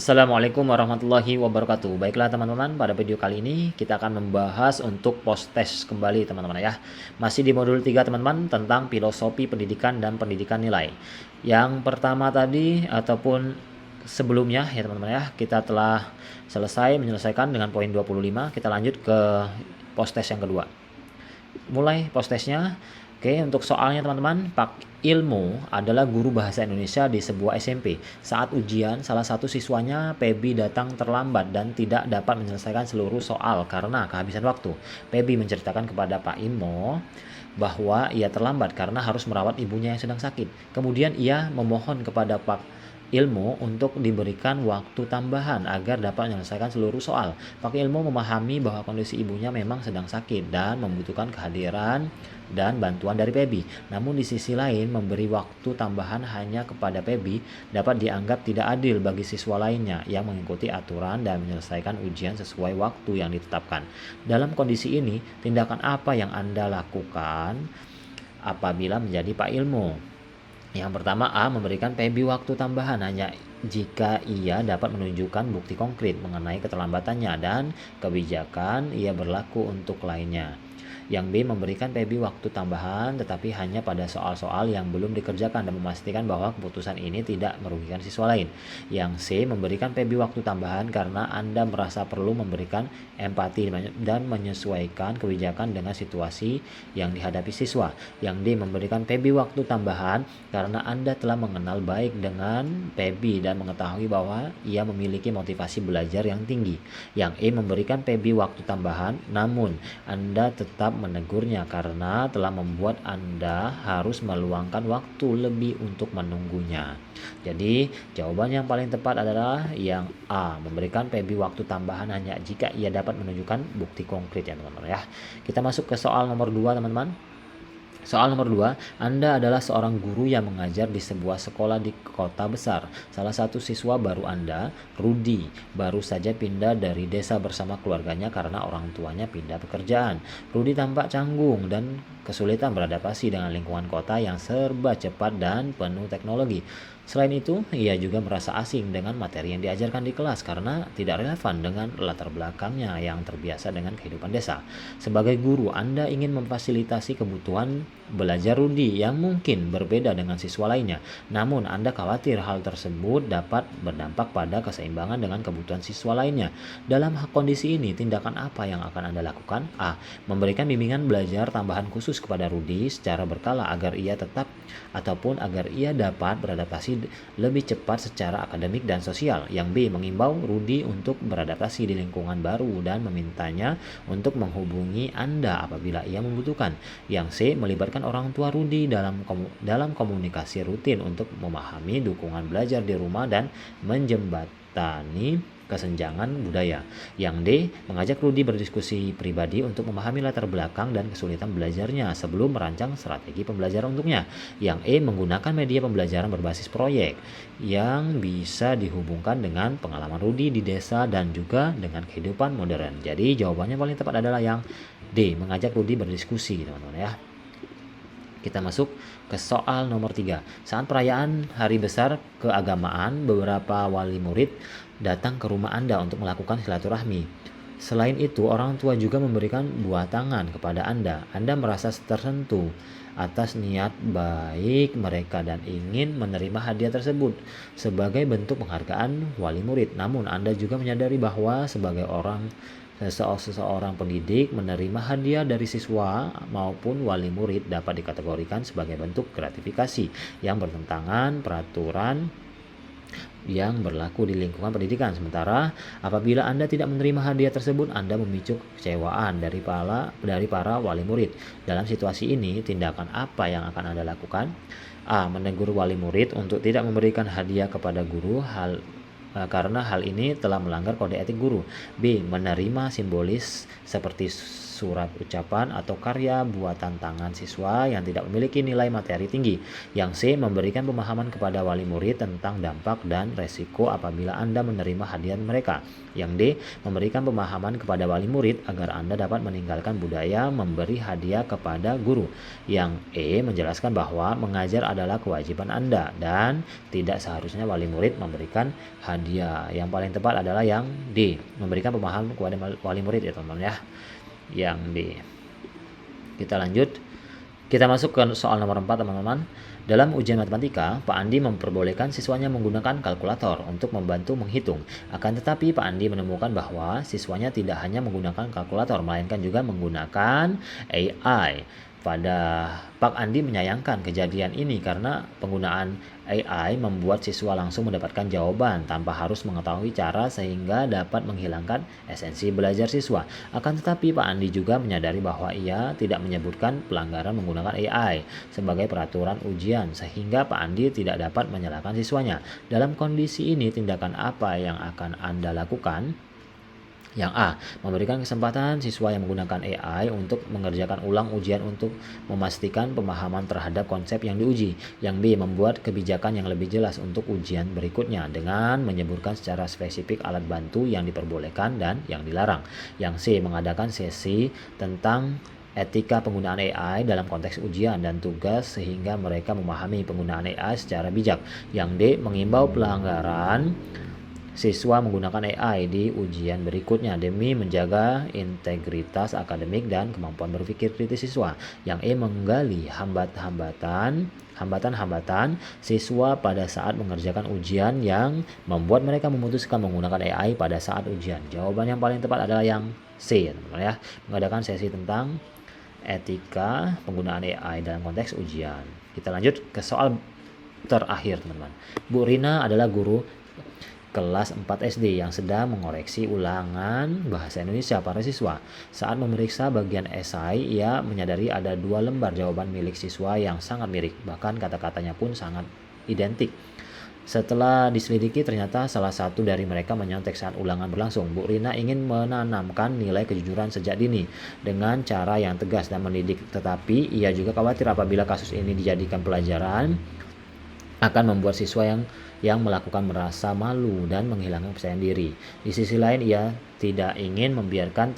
Assalamualaikum warahmatullahi wabarakatuh. Baiklah teman-teman, pada video kali ini kita akan membahas untuk post test kembali teman-teman ya. Masih di modul 3 teman-teman tentang filosofi pendidikan dan pendidikan nilai. Yang pertama tadi ataupun sebelumnya ya teman-teman ya, kita telah menyelesaikan dengan poin 25. Kita lanjut ke post test yang kedua. Mulai post testnya. Oke, untuk soalnya teman-teman, Pak Ilmu adalah guru bahasa Indonesia di sebuah SMP. Saat ujian, salah satu siswanya, Pebi, datang terlambat dan tidak dapat menyelesaikan seluruh soal karena kehabisan waktu. Pebi menceritakan kepada Pak Ilmu bahwa ia terlambat karena harus merawat ibunya yang sedang sakit. Kemudian ia memohon kepada Pak Ilmu untuk diberikan waktu tambahan agar dapat menyelesaikan seluruh soal. Pak Ilmu memahami bahwa kondisi ibunya memang sedang sakit dan membutuhkan kehadiran dan bantuan dari Pebi. Namun di sisi lain, memberi waktu tambahan hanya kepada Pebi dapat dianggap tidak adil bagi siswa lainnya yang mengikuti aturan dan menyelesaikan ujian sesuai waktu yang ditetapkan. Dalam kondisi ini, tindakan apa yang Anda lakukan apabila menjadi Pak Ilmu? Yang pertama, A. Memberikan Pebi waktu tambahan hanya jika ia dapat menunjukkan bukti konkret mengenai keterlambatannya dan kebijakan ia berlaku untuk lainnya. Yang B. Memberikan Pebi waktu tambahan tetapi hanya pada soal-soal yang belum dikerjakan dan memastikan bahwa keputusan ini tidak merugikan siswa lain. Yang C. Memberikan Pebi waktu tambahan karena Anda merasa perlu memberikan empati dan menyesuaikan kebijakan dengan situasi yang dihadapi siswa. Yang D. Memberikan Pebi waktu tambahan karena Anda telah mengenal baik dengan Pebi dan mengetahui bahwa ia memiliki motivasi belajar yang tinggi. Yang E. Memberikan Pebi waktu tambahan namun Anda tetap menegurnya karena telah membuat Anda harus meluangkan waktu lebih untuk menunggunya. Jadi jawaban yang paling tepat adalah yang A. Memberikan Pebi waktu tambahan hanya jika ia dapat menunjukkan bukti konkret ya teman-teman ya. Kita masuk ke soal nomor 2 teman-teman. Soal nomor 2, Anda adalah seorang guru yang mengajar di sebuah sekolah di kota besar. Salah satu siswa baru Anda, Rudi, baru saja pindah dari desa bersama keluarganya karena orang tuanya pindah pekerjaan. Rudi tampak canggung dan kesulitan beradaptasi dengan lingkungan kota yang serba cepat dan penuh teknologi. Selain itu, ia juga merasa asing dengan materi yang diajarkan di kelas karena tidak relevan dengan latar belakangnya yang terbiasa dengan kehidupan desa. Sebagai guru, Anda ingin memfasilitasi kebutuhan belajar Rudi yang mungkin berbeda dengan siswa lainnya. Namun, Anda khawatir hal tersebut dapat berdampak pada keseimbangan dengan kebutuhan siswa lainnya. Dalam kondisi ini, tindakan apa yang akan Anda lakukan? A. Memberikan bimbingan belajar tambahan khusus kepada Rudi secara berkala agar ia tetap ataupun agar ia dapat beradaptasi lebih cepat secara akademik dan sosial. Yang B. Mengimbau Rudi untuk beradaptasi di lingkungan baru dan memintanya untuk menghubungi Anda apabila ia membutuhkan. Yang C. Melibatkan orang tua Rudi dalam komunikasi rutin untuk memahami dukungan belajar di rumah dan menjembatani kesenjangan budaya. Yang D. Mengajak Rudi berdiskusi pribadi untuk memahami latar belakang dan kesulitan belajarnya sebelum merancang strategi pembelajaran untuknya. Yang E. Menggunakan media pembelajaran berbasis proyek yang bisa dihubungkan dengan pengalaman Rudi di desa dan juga dengan kehidupan modern. Jadi jawabannya paling tepat adalah yang D. Mengajak Rudi berdiskusi teman-teman ya. Kita masuk ke soal nomor 3. Saat perayaan hari besar keagamaan, beberapa wali murid datang ke rumah Anda untuk melakukan silaturahmi. Selain itu, orang tua juga memberikan buah tangan kepada Anda. Anda merasa tersentuh atas niat baik mereka dan ingin menerima hadiah tersebut sebagai bentuk penghargaan wali murid. Namun, Anda juga menyadari bahwa sebagai seseorang pendidik, menerima hadiah dari siswa maupun wali murid dapat dikategorikan sebagai bentuk gratifikasi yang bertentangan peraturan yang berlaku di lingkungan pendidikan. Sementara apabila Anda tidak menerima hadiah tersebut, Anda memicu kecewaan dari para wali murid. Dalam situasi ini, tindakan apa yang akan Anda lakukan? A. Menegur wali murid untuk tidak memberikan hadiah kepada guru karena hal ini telah melanggar kode etik guru. B. Menerima simbolis seperti surat ucapan atau karya buatan tangan siswa yang tidak memiliki nilai materi tinggi. Yang C. Memberikan pemahaman kepada wali murid tentang dampak dan resiko apabila Anda menerima hadiah mereka. Yang D. Memberikan pemahaman kepada wali murid agar Anda dapat meninggalkan budaya memberi hadiah kepada guru. Yang E. Menjelaskan bahwa mengajar adalah kewajiban Anda dan tidak seharusnya wali murid memberikan hadiah dia. Yang paling tepat adalah yang D, memberikan pemahaman kepada wali murid ya teman-teman ya. Yang D. Kita lanjut. Kita masuk ke soal nomor 4 teman-teman. Dalam ujian matematika, Pak Andi memperbolehkan siswanya menggunakan kalkulator untuk membantu menghitung. Akan tetapi Pak Andi menemukan bahwa siswanya tidak hanya menggunakan kalkulator, melainkan juga menggunakan AI. Pak Andi menyayangkan kejadian ini karena penggunaan AI membuat siswa langsung mendapatkan jawaban tanpa harus mengetahui cara sehingga dapat menghilangkan esensi belajar siswa. Akan tetapi Pak Andi juga menyadari bahwa ia tidak menyebutkan pelanggaran menggunakan AI sebagai peraturan ujian sehingga Pak Andi tidak dapat menyalahkan siswanya. Dalam kondisi ini, tindakan apa yang akan Anda lakukan? Yang A, memberikan kesempatan siswa yang menggunakan AI untuk mengerjakan ulang ujian untuk memastikan pemahaman terhadap konsep yang diuji. Yang B, membuat kebijakan yang lebih jelas untuk ujian berikutnya dengan menyebutkan secara spesifik alat bantu yang diperbolehkan dan yang dilarang. Yang C, mengadakan sesi tentang etika penggunaan AI dalam konteks ujian dan tugas sehingga mereka memahami penggunaan AI secara bijak. Yang D, mengimbau pelanggaran siswa menggunakan AI di ujian berikutnya demi menjaga integritas akademik dan kemampuan berpikir kritis siswa. Yang E, menggali hambatan siswa pada saat mengerjakan ujian yang membuat mereka memutuskan menggunakan AI pada saat ujian. Jawaban yang paling tepat adalah yang C, teman-teman ya. Mengadakan sesi tentang etika penggunaan AI dalam konteks ujian. Kita lanjut ke soal terakhir, teman-teman. Bu Rina adalah guru kelas 4 SD yang sedang mengoreksi ulangan bahasa Indonesia para siswa. Saat memeriksa bagian esai, ia menyadari ada 2 lembar jawaban milik siswa yang sangat mirip, bahkan kata-katanya pun sangat identik. Setelah diselidiki, ternyata salah satu dari mereka menyontek saat ulangan berlangsung. Bu Rina ingin menanamkan nilai kejujuran sejak dini dengan cara yang tegas dan mendidik, tetapi ia juga khawatir apabila kasus ini dijadikan pelajaran akan membuat siswa yang melakukan merasa malu dan menghilangkan kepercayaan diri. Di sisi lain, ia tidak ingin membiarkan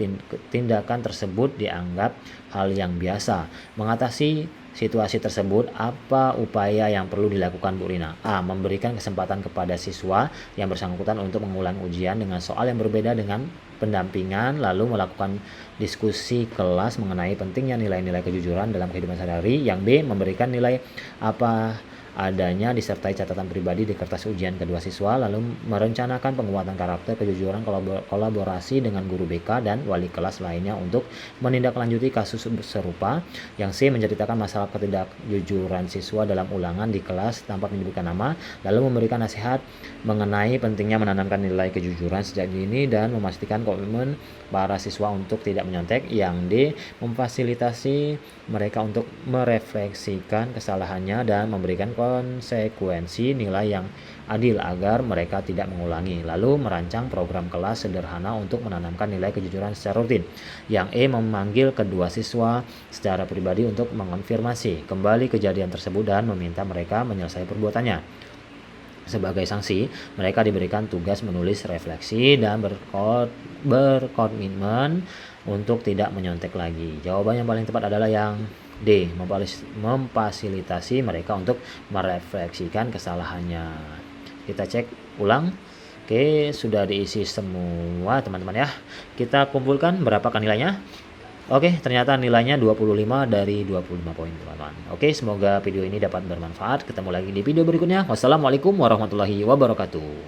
tindakan tersebut dianggap hal yang biasa. Mengatasi situasi tersebut, apa upaya yang perlu dilakukan Bu Rina? A, memberikan kesempatan kepada siswa yang bersangkutan untuk mengulang ujian dengan soal yang berbeda dengan pendampingan, lalu melakukan diskusi kelas mengenai pentingnya nilai-nilai kejujuran dalam kehidupan sehari-hari. Yang B, memberikan nilai apa adanya disertai catatan pribadi di kertas ujian kedua siswa, lalu merencanakan penguatan karakter, kejujuran, kolaborasi dengan guru BK dan wali kelas lainnya untuk menindaklanjuti kasus serupa. Yang C, menceritakan masalah ketidakjujuran siswa dalam ulangan di kelas tanpa menyebutkan nama, lalu memberikan nasihat mengenai pentingnya menanamkan nilai kejujuran sejak dini dan memastikan komitmen para siswa untuk tidak menyontek. Yang D, memfasilitasi mereka untuk merefleksikan kesalahannya dan memberikan konsekuensi nilai yang adil agar mereka tidak mengulangi, lalu merancang program kelas sederhana untuk menanamkan nilai kejujuran secara rutin. Yang E, memanggil kedua siswa secara pribadi untuk mengonfirmasi kembali kejadian tersebut dan meminta mereka menyelesaikan perbuatannya. Sebagai sanksi, mereka diberikan tugas menulis refleksi dan berkomitmen untuk tidak menyontek lagi. Jawaban yang paling tepat adalah yang D, memfasilitasi mereka untuk merefleksikan kesalahannya. Kita cek ulang. Oke, sudah diisi semua teman-teman ya. Kita kumpulkan berapakah nilainya? Oke, ternyata nilainya 25 dari 25 poin teman-teman. Oke, semoga video ini dapat bermanfaat. Ketemu lagi di video berikutnya. Wassalamualaikum warahmatullahi wabarakatuh.